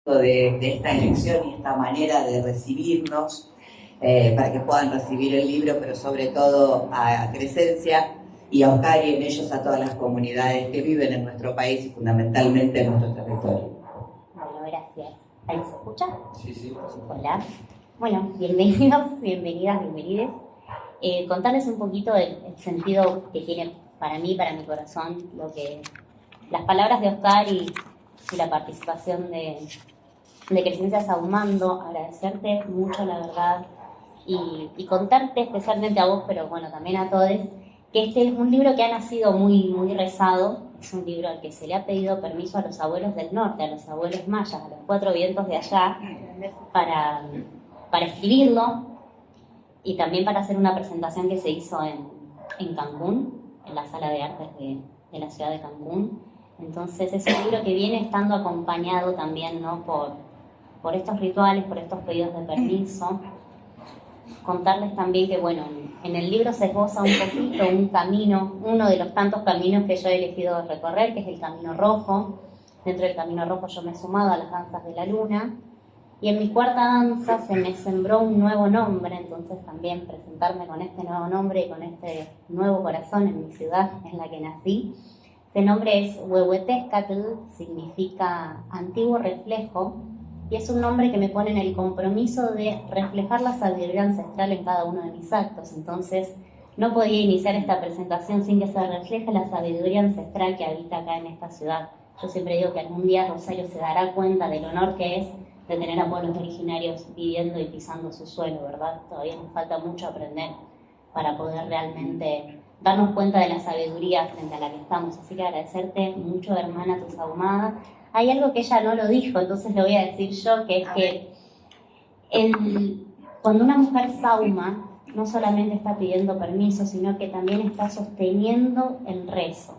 de esta elección y esta manera de recibirnos, para que puedan recibir el libro, pero sobre todo a Crescencia y a Oscar y en ellos a todas las comunidades que viven en nuestro país y fundamentalmente en nuestro territorio. Bueno, gracias. ¿Ahí se escucha? Sí, sí. Hola. Bueno, bienvenidos, bienvenidas, bienvenides. Contarles un poquito el sentido que tiene para mí, para mi corazón, las palabras de Oscar y la participación de Crescencia Sahumando. Agradecerte mucho, la verdad, y contarte especialmente a vos, pero bueno, también a todos, que este es un libro que ha nacido muy, muy rezado. Es un libro al que se le ha pedido permiso a los abuelos del norte, a los abuelos mayas, a los cuatro vientos de allá, para escribirlo y también para hacer una presentación que se hizo en Cancún, en la Sala de Artes de la ciudad de Cancún. Entonces es un libro que viene estando acompañado también, ¿no?, por estos rituales, por estos pedidos de permiso. Contarles también que, bueno, en el libro se esboza un poquito un camino, uno de los tantos caminos que yo he elegido recorrer, que es el Camino Rojo. Dentro del Camino Rojo yo me he sumado a las danzas de la luna, y en mi cuarta danza se me sembró un nuevo nombre. Entonces también presentarme con este nuevo nombre y con este nuevo corazón en mi ciudad en la que nací. Este nombre es Huehuetezcatl, significa antiguo reflejo, y es un nombre que me pone en el compromiso de reflejar la sabiduría ancestral en cada uno de mis actos. Entonces no podía iniciar esta presentación sin que se refleje la sabiduría ancestral que habita acá en esta ciudad. Yo siempre digo que algún día Rosario se dará cuenta del honor que es de tener a pueblos originarios viviendo y pisando su suelo, ¿verdad? Todavía nos falta mucho aprender para poder realmente darnos cuenta de la sabiduría frente a la que estamos. Así que agradecerte mucho, hermana, tu sahumada. Hay algo que ella no lo dijo, entonces lo voy a decir yo, que es que cuando una mujer sahuma, no solamente está pidiendo permiso, sino que también está sosteniendo el rezo.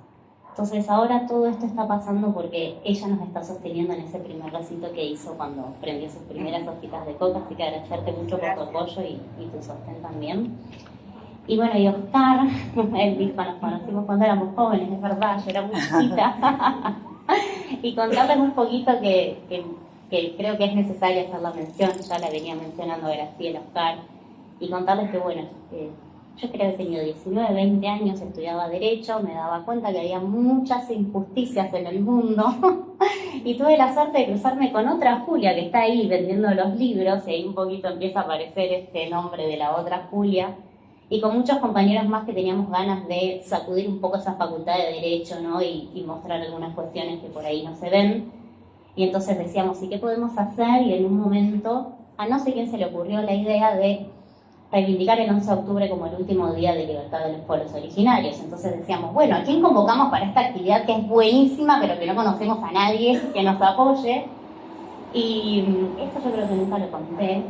Entonces ahora todo esto está pasando porque ella nos está sosteniendo en ese primer recito que hizo cuando prendió sus primeras hojitas de coca. Así que agradecerte mucho por tu apoyo y tu sostén también. Y bueno, y Oscar, él dijo, nos conocimos cuando éramos jóvenes, es verdad, yo era muy chiquita. Y contarles un poquito que creo que es necesaria hacer la mención, ya la venía mencionando Graciela, Oscar, y contarles que, bueno, yo creo que he tenido 19, 20 años, estudiaba Derecho, me daba cuenta que había muchas injusticias en el mundo, y tuve la suerte de cruzarme con otra Julia que está ahí vendiendo los libros, y ahí un poquito empieza a aparecer este nombre de la otra Julia, y con muchos compañeros más que teníamos ganas de sacudir un poco esa facultad de Derecho, ¿no?, y mostrar algunas cuestiones que por ahí no se ven. Y entonces decíamos, ¿y qué podemos hacer? Y en un momento, a no sé quién se le ocurrió la idea de reivindicar el 11 de octubre como el último día de libertad de los pueblos originarios. Entonces decíamos, bueno, ¿a quién convocamos para esta actividad que es buenísima, pero que no conocemos a nadie que nos apoye? Y esto yo creo que nunca lo conté.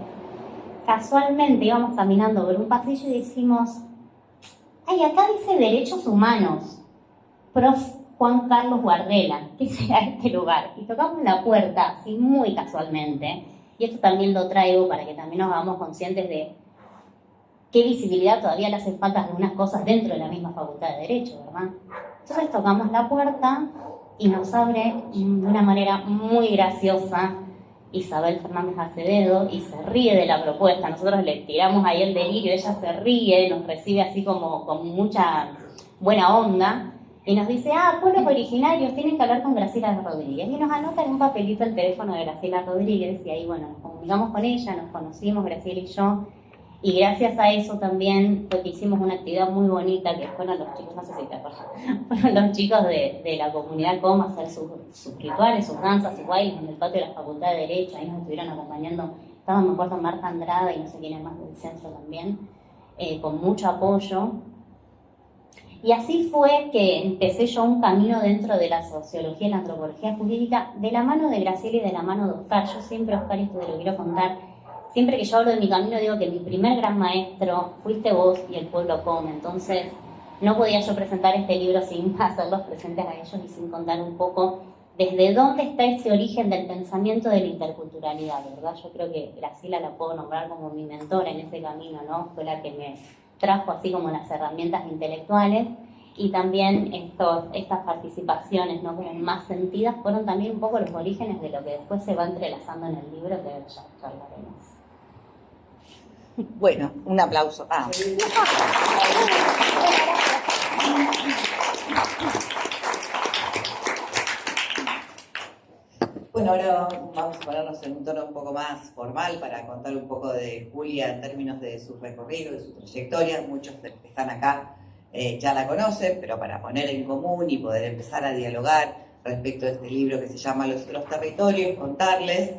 Casualmente íbamos caminando por un pasillo y decimos, ay, acá dice Derechos Humanos, prof. Juan Carlos Guardela, ¿qué será este lugar? Y tocamos la puerta, así muy casualmente, y esto también lo traigo para que también nos hagamos conscientes de qué visibilidad todavía le hacen falta algunas cosas dentro de la misma facultad de Derecho, ¿verdad? Entonces tocamos la puerta y nos abre de una manera muy graciosa Isabel Fernández Acevedo, y se ríe de la propuesta. Nosotros le tiramos ahí el delirio, ella se ríe, nos recibe así como con mucha buena onda, y nos dice, pueblos originarios, tienen que hablar con Graciela Rodríguez. Y nos anota en un papelito el teléfono de Graciela Rodríguez, y ahí, bueno, nos comunicamos con ella, nos conocimos, Graciela y yo, y gracias a eso también fue que hicimos una actividad muy bonita, que fueron los chicos, no sé si te acuerdas, fueron los chicos de la comunidad COM a hacer sus rituales, sus danzas, sus bailes en el patio de la Facultad de Derecho. Ahí nos estuvieron acompañando, estaba, me acuerdo, Marta Andrada y no sé quién es más del centro también, con mucho apoyo. Y así fue que empecé yo un camino dentro de la sociología y la antropología jurídica, de la mano de Graciela y de la mano de Oscar. Yo siempre, Oscar, esto te lo quiero contar, siempre que yo hablo de mi camino digo que mi primer gran maestro fuiste vos y el pueblo COM. Entonces no podía yo presentar este libro sin hacerlos presentes a ellos y sin contar un poco desde dónde está ese origen del pensamiento de la interculturalidad, ¿verdad? Yo creo que Graciela la puedo nombrar como mi mentora en ese camino, ¿no? Fue la que me trajo así como las herramientas intelectuales, Y también estas participaciones, ¿no?, como más sentidas, fueron también un poco los orígenes de lo que después se va entrelazando en el libro, que ya hablaremos. Bueno, un aplauso. Bueno, ahora vamos a ponernos en un tono un poco más formal para contar un poco de Julia en términos de su recorrido, de su trayectoria. Muchos de los que están acá ya la conocen, pero para poner en común y poder empezar a dialogar respecto a este libro que se llama Los otros territorios, contarles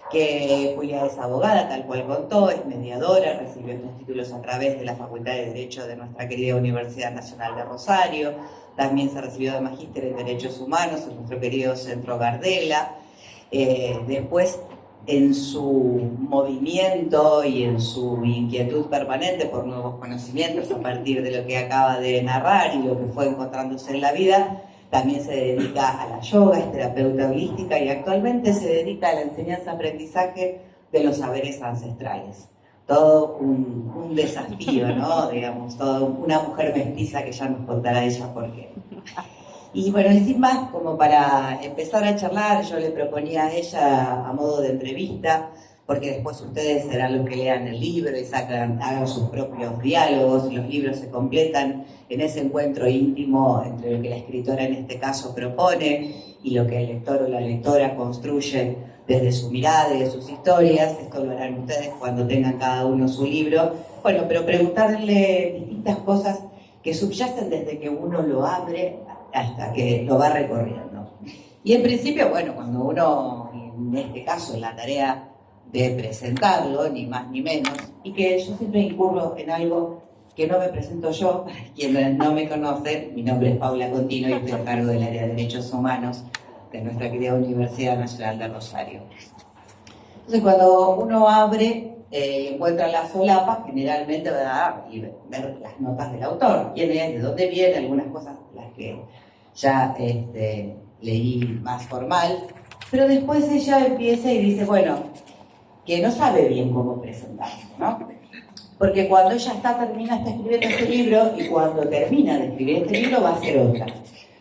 que Julia es abogada, tal cual contó, es mediadora, recibió estos títulos a través de la Facultad de Derecho de nuestra querida Universidad Nacional de Rosario, también se recibió de Magíster en Derechos Humanos en nuestro querido Centro Gardela. Después, en su movimiento y en su inquietud permanente por nuevos conocimientos a partir de lo que acaba de narrar y lo que fue encontrándose en la vida, también se dedica a la yoga, es terapeuta holística y actualmente se dedica a la enseñanza-aprendizaje de los saberes ancestrales. Todo un desafío, ¿no? Digamos, toda una mujer mestiza que ya nos contará ella por qué. Y bueno, y sin más, como para empezar a charlar, yo le proponía a ella a modo de entrevista, porque después ustedes serán los que lean el libro y hagan sus propios diálogos, y los libros se completan en ese encuentro íntimo entre lo que la escritora en este caso propone y lo que el lector o la lectora construye desde su mirada y de sus historias. Esto lo harán ustedes cuando tengan cada uno su libro. Bueno, pero preguntarle distintas cosas que subyacen desde que uno lo abre hasta que lo va recorriendo. Y en principio, bueno, cuando uno, en este caso, en la tarea de presentarlo, ni más ni menos, y que yo siempre incurro en algo que no me presento yo, para quienes no me conocen, mi nombre es Paula Contino y estoy a cargo del área de Derechos Humanos de nuestra querida Universidad Nacional de Rosario. Entonces, cuando uno abre, encuentra la solapa, generalmente va a ver las notas del autor, quién es, de dónde viene, algunas cosas las que ya leí más formal, pero después ella empieza y dice, bueno, que no sabe bien cómo presentarse, ¿no? Porque cuando ella está escribiendo este libro y cuando termina de escribir este libro va a ser otra.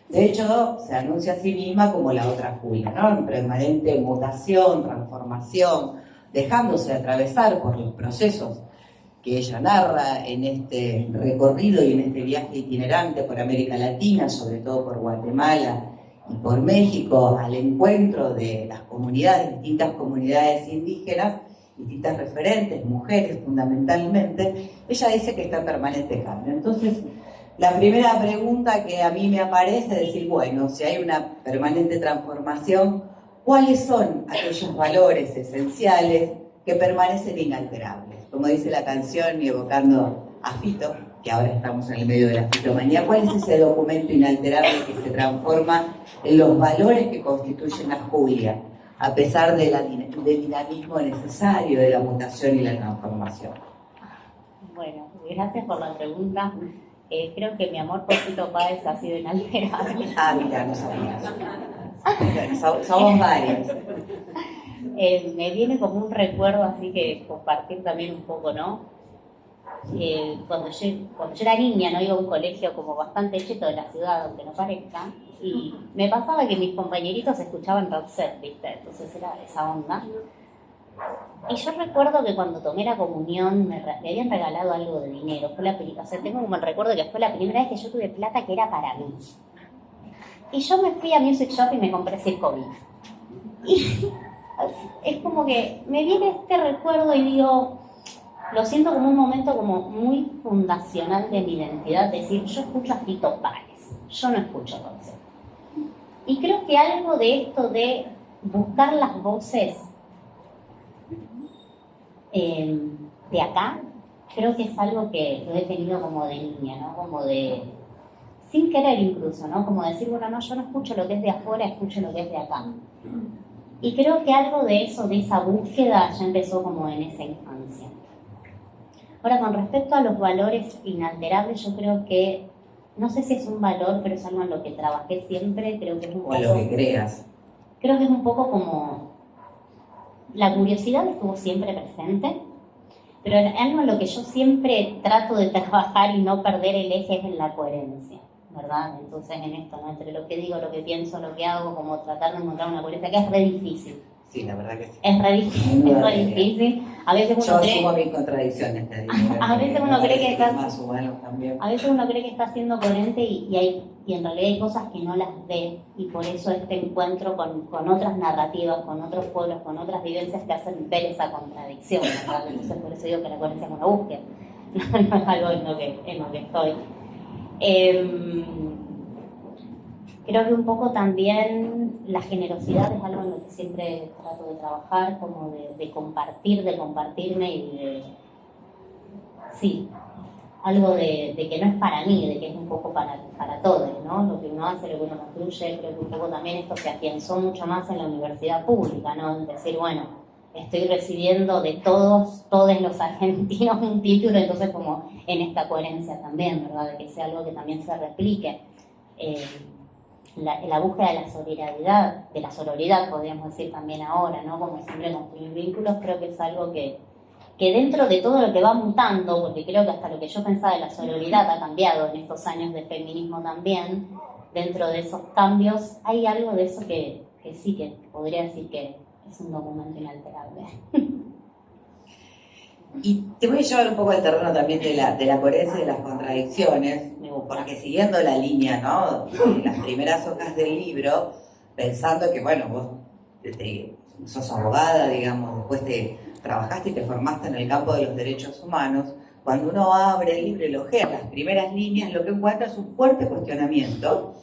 De hecho, se anuncia a sí misma como la otra Julia, ¿no? En permanente mutación, transformación, dejándose atravesar por los procesos que ella narra en este recorrido y en este viaje itinerante por América Latina, sobre todo por Guatemala y por México, al encuentro de las comunidades, distintas comunidades indígenas, distintas referentes, mujeres fundamentalmente. Ella dice que está en permanente cambio. Entonces, la primera pregunta que a mí me aparece es decir, bueno, si hay una permanente transformación, ¿cuáles son aquellos valores esenciales que permanecen inalterables? Como dice la canción, y evocando a Fito, que ahora estamos en el medio de la fitomanía, ¿cuál es ese documento inalterable que se transforma en los valores que constituyen a Julia, a pesar del dinamismo necesario de la mutación y la transformación? Bueno, gracias por la pregunta. Creo que mi amor por Fito Páez ha sido inalterable. Mira, no sabías. Bueno, somos varios. Me viene como un recuerdo, así que compartir también un poco, ¿no? Cuando yo era niña, ¿no? Iba a un colegio como bastante cheto de la ciudad, aunque no parezca, y me pasaba que mis compañeritos escuchaban Roxette, ¿viste? Entonces era esa onda. Y yo recuerdo que cuando tomé la comunión me habían regalado algo de dinero. O sea, tengo como el recuerdo que fue la primera vez que yo tuve plata que era para mí. Y yo me fui a Music Shop y me compré Circo Beat. Y es como que me viene este recuerdo y digo, lo siento como un momento como muy fundacional de mi identidad, decir, yo escucho a Fito Páez, yo no escucho Roxette. Y creo que algo de esto de buscar las voces de acá, creo que es algo que lo he tenido como de niña, ¿no? Como de, sin querer incluso, ¿no? Como decir, bueno, no, yo no escucho lo que es de afuera, escucho lo que es de acá. Y creo que algo de eso, de esa búsqueda, ya empezó como en esa infancia. Ahora, con respecto a los valores inalterables, yo creo que, no sé si es un valor, pero es algo en lo que trabajé siempre, creo que es un poco... O lo que creas. Creo que es un poco como... La curiosidad estuvo siempre presente, pero algo en lo que yo siempre trato de trabajar y no perder el eje es en la coherencia, ¿verdad? Entonces en esto, ¿no? Entre lo que digo, lo que pienso, lo que hago, como tratar de encontrar una coherencia, que es re difícil. Sí, la verdad que sí. Es re difícil. A veces uno yo cree... asumo mis contradicciones, te digo. A veces uno cree que estás... más humanos también. A veces uno cree que está siendo coherente y en realidad hay cosas que no las ve, y por eso este encuentro con otras narrativas, con otros pueblos, con otras vivencias que hacen ver esa contradicción, ¿verdad? Entonces por eso digo que la coherencia es una búsqueda, no es algo en lo que estoy. Creo que un poco también la generosidad es algo en lo que siempre trato de trabajar, como de compartirme y de... Sí, algo de que no es para mí, de que es un poco para todos, ¿no? Lo que uno hace, lo que uno construye, creo que un poco también esto se afianzó mucho más en la universidad pública, ¿no? Es decir, bueno, estoy recibiendo de todos los argentinos un título, entonces como en esta coherencia también, ¿verdad? De que sea algo que también se replique. La búsqueda de la sororidad, podríamos decir también ahora, ¿no? Como siempre construir vínculos, creo que es algo que dentro de todo lo que va mutando, porque creo que hasta lo que yo pensaba de la sororidad ha cambiado en estos años de feminismo también, dentro de esos cambios hay algo de eso que sí, que podría decir que es un documento inalterable. Y te voy a llevar un poco al terreno también de la coherencia y de las contradicciones, porque siguiendo la línea, ¿no?, de las primeras hojas del libro, pensando que, bueno, vos sos abogada, digamos, después te trabajaste y te formaste en el campo de los derechos humanos. Cuando uno abre el libro y lo ojea, las primeras líneas, lo que encuentra es un fuerte cuestionamiento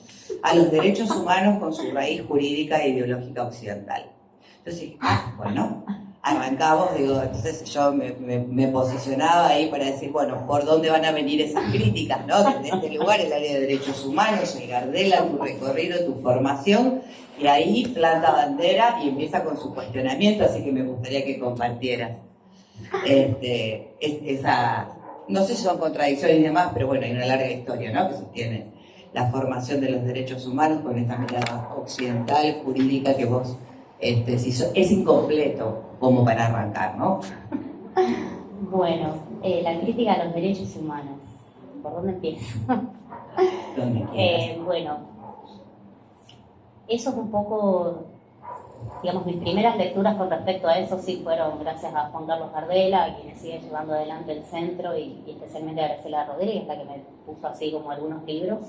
a los derechos humanos con su raíz jurídica e ideológica occidental. Entonces, bueno, arrancamos, digo, entonces yo me posicionaba ahí para decir, bueno, ¿por dónde van a venir esas críticas, no? Desde este lugar, el área de derechos humanos, el Gardela, tu recorrido, tu formación, y ahí planta bandera y empieza con su cuestionamiento, así que me gustaría que compartieras esa, no sé si son contradicciones y demás, pero bueno, hay una larga historia, ¿no?, que sostiene la formación de los derechos humanos con esta mirada occidental, jurídica, que vos es incompleto como para arrancar, ¿no? Bueno, la crítica a los derechos humanos. ¿Por dónde empiezo? Bueno, eso es un poco, digamos, mis primeras lecturas con respecto a eso sí fueron gracias a Juan Carlos Gardela, a quienes sigue llevando adelante el centro, y especialmente a Graciela Rodríguez, la que me puso así como algunos libros.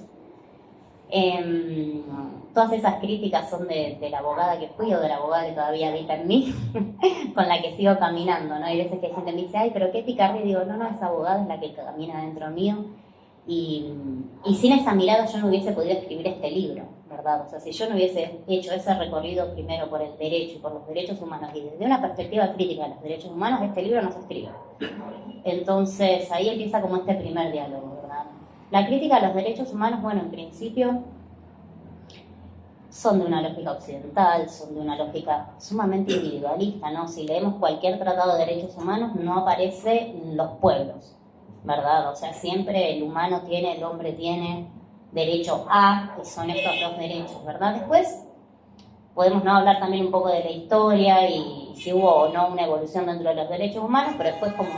Todas esas críticas son de la abogada que fui o de la abogada que todavía habita en mí, con la que sigo caminando, ¿no? Hay veces que gente me dice, ay, pero qué picardía, y digo, no, esa abogada es la que camina dentro mío, y sin esa mirada yo no hubiese podido escribir este libro, ¿verdad? O sea, si yo no hubiese hecho ese recorrido primero por el derecho y por los derechos humanos, y desde una perspectiva crítica de los derechos humanos, este libro no se escribe. Entonces ahí empieza como este primer diálogo, ¿verdad? La crítica a los derechos humanos, bueno, en principio son de una lógica occidental, son de una lógica sumamente individualista, ¿no? Si leemos cualquier tratado de derechos humanos, no aparece los pueblos, ¿verdad? O sea, siempre el hombre tiene derecho a, y son estos dos derechos, ¿verdad? Después podemos no hablar también un poco de la historia y si hubo o no una evolución dentro de los derechos humanos, pero después como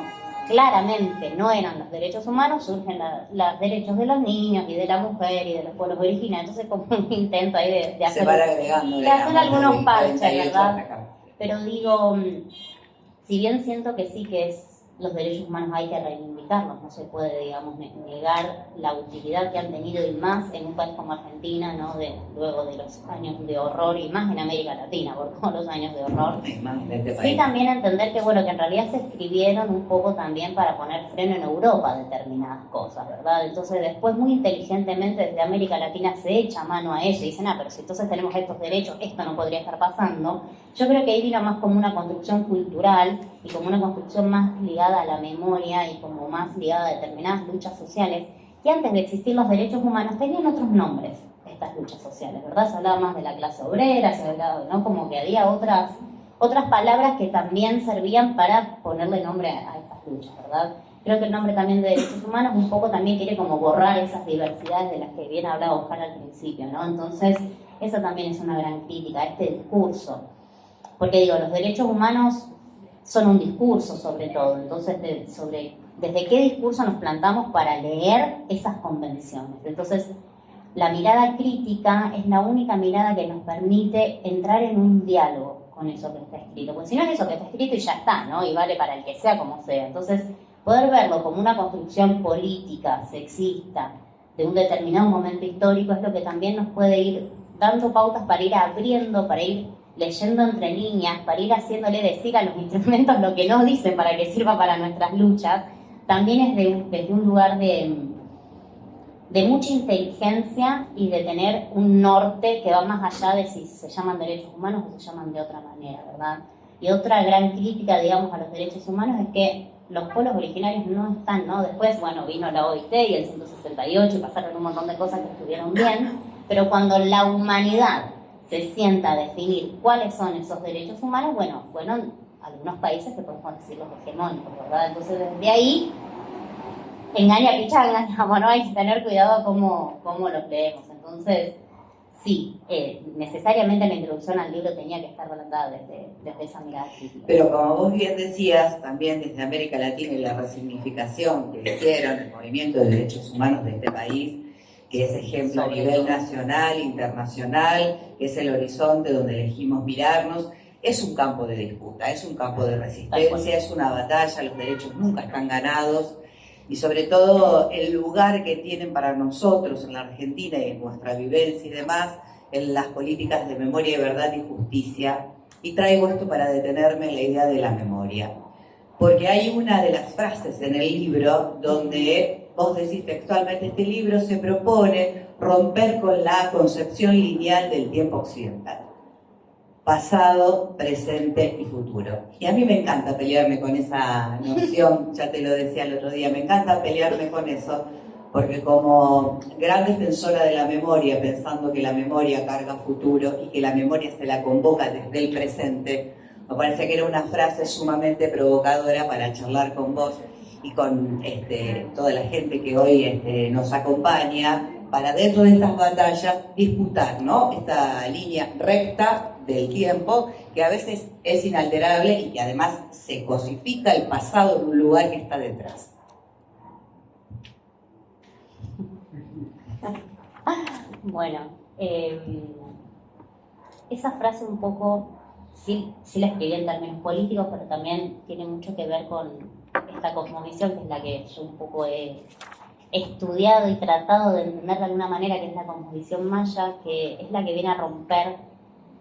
claramente no eran los derechos humanos, surgen los derechos de los niños y de la mujer y de los pueblos originarios. Entonces como un intento ahí de hacer, algunos parches, ¿verdad? Pero digo, si bien siento que sí que los derechos humanos hay que reivindicarlos, no se puede, digamos, negar la utilidad que han tenido, y más en un país como Argentina, ¿no? Luego de los años de horror, y más en América Latina, por todos los años de horror. Sí, también entender que, bueno, que en realidad se escribieron un poco también para poner freno en Europa a determinadas cosas, ¿verdad? Entonces después muy inteligentemente desde América Latina se echa mano a ello y dicen, pero si entonces tenemos estos derechos, esto no podría estar pasando. Yo creo que ahí vino más como una construcción cultural y como una construcción más ligada a la memoria y como más ligada a determinadas luchas sociales, que antes de existir los derechos humanos tenían otros nombres, estas luchas sociales, ¿verdad? Se hablaba más de la clase obrera, se hablaba, ¿no? Como que había otras palabras que también servían para ponerle nombre a estas luchas, ¿verdad? Creo que el nombre también de derechos humanos un poco también quiere como borrar esas diversidades de las que bien hablaba Oscar al principio, ¿no? Entonces, eso también es una gran crítica a este discurso. Porque digo, los derechos humanos son un discurso sobre todo, entonces desde qué discurso nos plantamos para leer esas convenciones. Entonces, la mirada crítica es la única mirada que nos permite entrar en un diálogo con eso que está escrito. Porque si no es eso que está escrito y ya está, ¿no? Y vale para el que sea como sea. Entonces, poder verlo como una construcción política, sexista, de un determinado momento histórico, es lo que también nos puede ir dando pautas para ir abriendo, para ir leyendo entre líneas, para ir haciéndole decir a los instrumentos lo que nos dicen para que sirva para nuestras luchas. También es desde un lugar de mucha inteligencia y de tener un norte que va más allá de si se llaman derechos humanos o se llaman de otra manera, ¿verdad? Y otra gran crítica, digamos, a los derechos humanos es que los pueblos originarios no están, ¿no? Después, bueno, vino la OIT y el 168 y pasaron un montón de cosas que estuvieron bien, pero cuando la humanidad se sienta a definir cuáles son esos derechos humanos, bueno, fueron algunos países que podemos decir los hegemónicos, ¿verdad? Entonces, desde ahí, engaña pichanga, digamos, ¿no? Hay que tener cuidado cómo los leemos. Entonces, sí, necesariamente la introducción al libro tenía que estar relatada desde esa mirada crítica. Pero como vos bien decías, también desde América Latina y la resignificación que hicieron el movimiento de derechos humanos de este país, que es ejemplo a nivel nacional, internacional, que es el horizonte donde elegimos mirarnos, es un campo de disputa, es un campo de resistencia, es una batalla, los derechos nunca están ganados, y sobre todo el lugar que tienen para nosotros en la Argentina y en nuestra vivencia y demás, en las políticas de memoria, verdad y justicia. Y traigo esto para detenerme en la idea de la memoria. Porque hay una de las frases en el libro donde vos decís textualmente, este libro se propone romper con la concepción lineal del tiempo occidental. Pasado, presente y futuro. Y a mí me encanta pelearme con esa noción, ya te lo decía el otro día, me encanta pelearme con eso, porque como gran defensora de la memoria, pensando que la memoria carga futuro y que la memoria se la convoca desde el presente, me parece que era una frase sumamente provocadora para charlar con vos y con toda la gente que hoy nos acompaña, para dentro de estas batallas disputar, ¿no? Esta línea recta del tiempo, que a veces es inalterable y que además se cosifica el pasado en un lugar que está detrás. Bueno, esa frase un poco, sí la escribí en términos políticos, pero también tiene mucho que ver con esta cosmovisión, que es la que yo un poco he estudiado y tratado de entender de alguna manera, que es la cosmovisión maya, que es la que viene a romper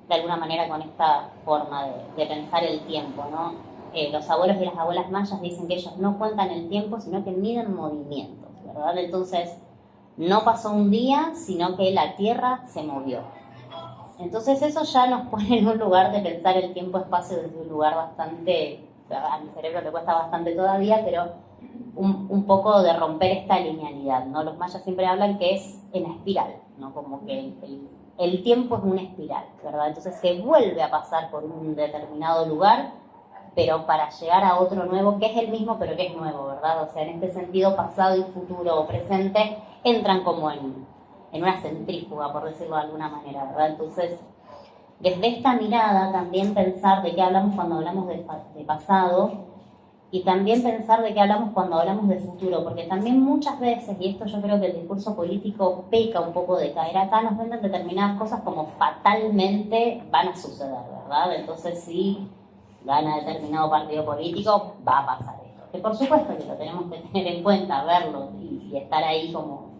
de alguna manera con esta forma de pensar el tiempo, ¿no? Los abuelos y las abuelas mayas dicen que ellos no cuentan el tiempo, sino que miden movimientos, ¿verdad? Entonces, no pasó un día, sino que la Tierra se movió. Entonces eso ya nos pone en un lugar de pensar el tiempo-espacio desde un lugar bastante, a mi cerebro le cuesta bastante todavía, pero un poco de romper esta linealidad, ¿no? Los mayas siempre hablan que es en espiral, ¿no? Como que el tiempo es una espiral, ¿verdad? Entonces se vuelve a pasar por un determinado lugar, pero para llegar a otro nuevo, que es el mismo, pero que es nuevo, ¿verdad? O sea, en este sentido, pasado y futuro o presente entran como en una centrífuga, por decirlo de alguna manera, ¿verdad? Entonces, desde esta mirada también pensar de qué hablamos cuando hablamos de pasado, y también pensar de qué hablamos cuando hablamos de futuro, porque también muchas veces, y esto yo creo que el discurso político peca un poco de caer acá, nos venden determinadas cosas como fatalmente van a suceder, ¿verdad? Entonces, si gana determinado partido político, va a pasar esto. Que por supuesto que lo tenemos que tener en cuenta, verlo y estar ahí como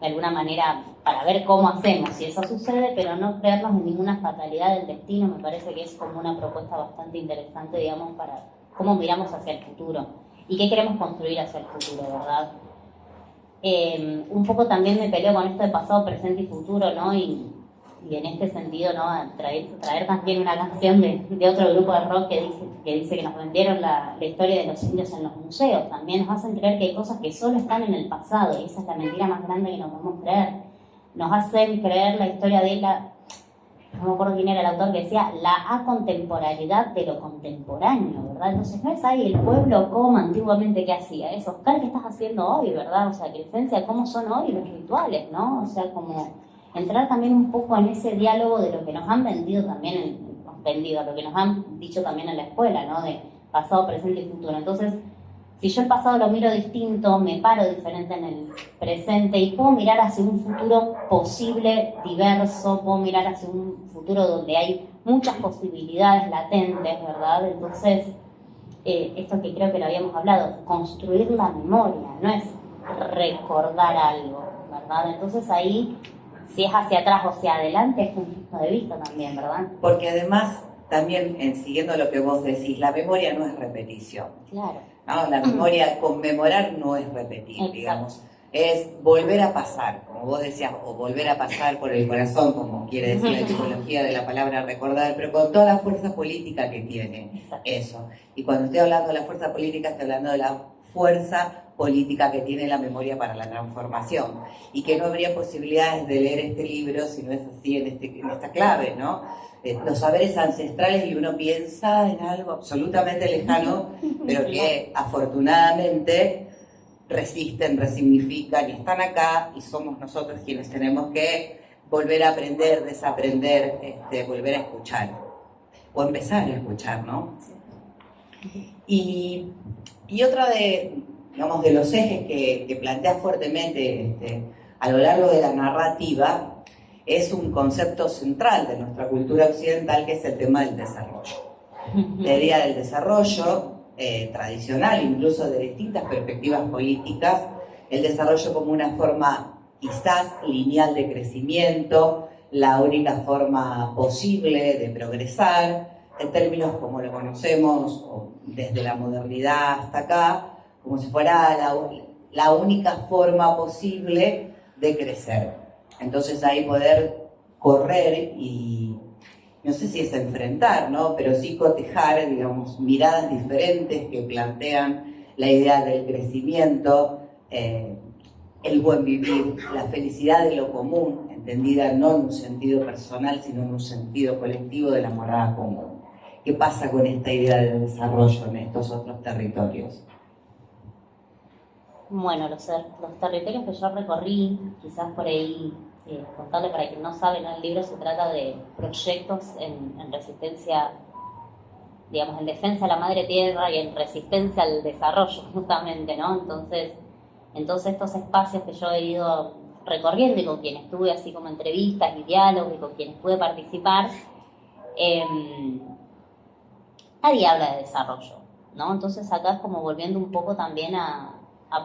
de alguna manera para ver cómo hacemos si eso sucede, pero no creernos en ninguna fatalidad del destino. Me parece que es como una propuesta bastante interesante, digamos, para cómo miramos hacia el futuro y qué queremos construir hacia el futuro, ¿verdad? Un poco también me peleo con esto de pasado, presente y futuro, ¿no? Y en este sentido, ¿no? Traer también una canción de otro grupo de rock que dice que nos vendieron la historia de los indios en los museos. También nos hacen creer que hay cosas que solo están en el pasado, y esa es la mentira más grande que nos podemos creer. Nos hacen creer la historia de no me acuerdo quién era el autor, que decía la acontemporaneidad de lo contemporáneo, ¿verdad? Entonces no es ahí el pueblo como antiguamente que hacía eso. Oscar, ¿qué estás haciendo hoy, verdad? O sea, que esencia cómo son hoy los rituales, ¿no? O sea, como entrar también un poco en ese diálogo de lo que nos han vendido también, lo que nos han dicho también en la escuela, ¿no? De pasado, presente y futuro. Entonces, Si yo el pasado lo miro distinto, me paro diferente en el presente y puedo mirar hacia un futuro posible, diverso, puedo mirar hacia un futuro donde hay muchas posibilidades latentes, ¿verdad? Entonces, esto que creo que lo habíamos hablado, construir la memoria, no es recordar algo, ¿verdad? Entonces ahí, si es hacia atrás o hacia adelante, es un punto de vista también, ¿verdad? Porque además, también siguiendo lo que vos decís, la memoria no es repetición. Claro. ¿No? La memoria, conmemorar no es repetir, Exacto. digamos. Es volver a pasar, como vos decías, o volver a pasar por el corazón, como quiere decir la etimología de la palabra recordar, pero con toda la fuerza política que tiene. Exacto. Eso. Y cuando estoy hablando de la fuerza política, estoy hablando de la fuerza política que tiene la memoria para la transformación. Y que no habría posibilidades de leer este libro si no es así en esta clave, ¿no? Los saberes ancestrales, y uno piensa en algo absolutamente lejano, pero que afortunadamente resisten, resignifican y están acá, y somos nosotros quienes tenemos que volver a aprender, desaprender, volver a escuchar, o empezar a escuchar, ¿no? Y otra digamos, de los ejes que plantea fuertemente a lo largo de la narrativa es un concepto central de nuestra cultura occidental, que es el tema del desarrollo. La idea del desarrollo tradicional, incluso de distintas perspectivas políticas, el desarrollo como una forma quizás lineal de crecimiento, la única forma posible de progresar, en términos como lo conocemos, desde la modernidad hasta acá, como si fuera la única forma posible de crecer. Entonces ahí poder correr y, no sé si es enfrentar, ¿no? Pero sí cotejar, digamos, miradas diferentes que plantean la idea del crecimiento, el buen vivir, la felicidad de lo común, entendida no en un sentido personal, sino en un sentido colectivo de la morada común. ¿Qué pasa con esta idea de desarrollo en estos otros territorios? Bueno, los territorios que yo recorrí, quizás por ahí, contarle para quien no sabe, ¿no? El libro se trata de proyectos en resistencia, digamos, en defensa de la madre tierra y en resistencia al desarrollo, justamente, ¿no? Entonces estos espacios que yo he ido recorriendo y con quienes tuve así como entrevistas y diálogos y con quienes pude participar, nadie habla de desarrollo, ¿no? Entonces acá es como volviendo un poco también a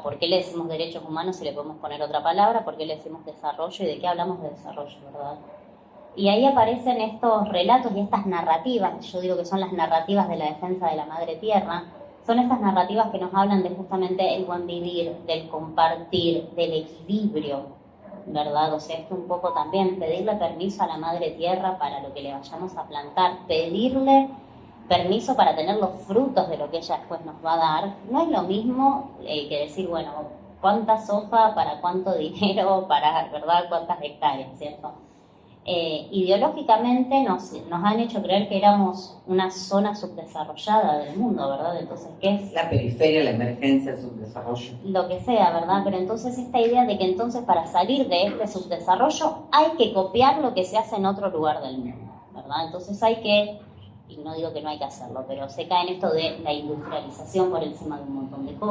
por qué le decimos derechos humanos, si le podemos poner otra palabra, por qué le decimos desarrollo y de qué hablamos de desarrollo, ¿verdad? Y ahí aparecen estos relatos y estas narrativas, yo digo que son las narrativas de la defensa de la madre tierra, son estas narrativas que nos hablan de justamente el buen vivir, del compartir, del equilibrio, ¿verdad? O sea, esto un poco también, pedirle permiso a la madre tierra para lo que le vayamos a plantar, pedirle permiso para tener los frutos de lo que ella después nos va a dar, no es lo mismo que decir, bueno, cuánta soja para cuánto dinero, para, ¿verdad?, cuántas hectáreas, ¿cierto? Ideológicamente nos han hecho creer que éramos una zona subdesarrollada del mundo, ¿verdad? Entonces, ¿qué es? La periferia, la emergencia, el subdesarrollo. Lo que sea, ¿verdad? Pero entonces esta idea de que entonces para salir de este subdesarrollo hay que copiar lo que se hace en otro lugar del mundo, ¿verdad? Entonces hay que, y no digo que no hay que hacerlo, pero se cae en esto de la industrialización por encima de un montón de cosas.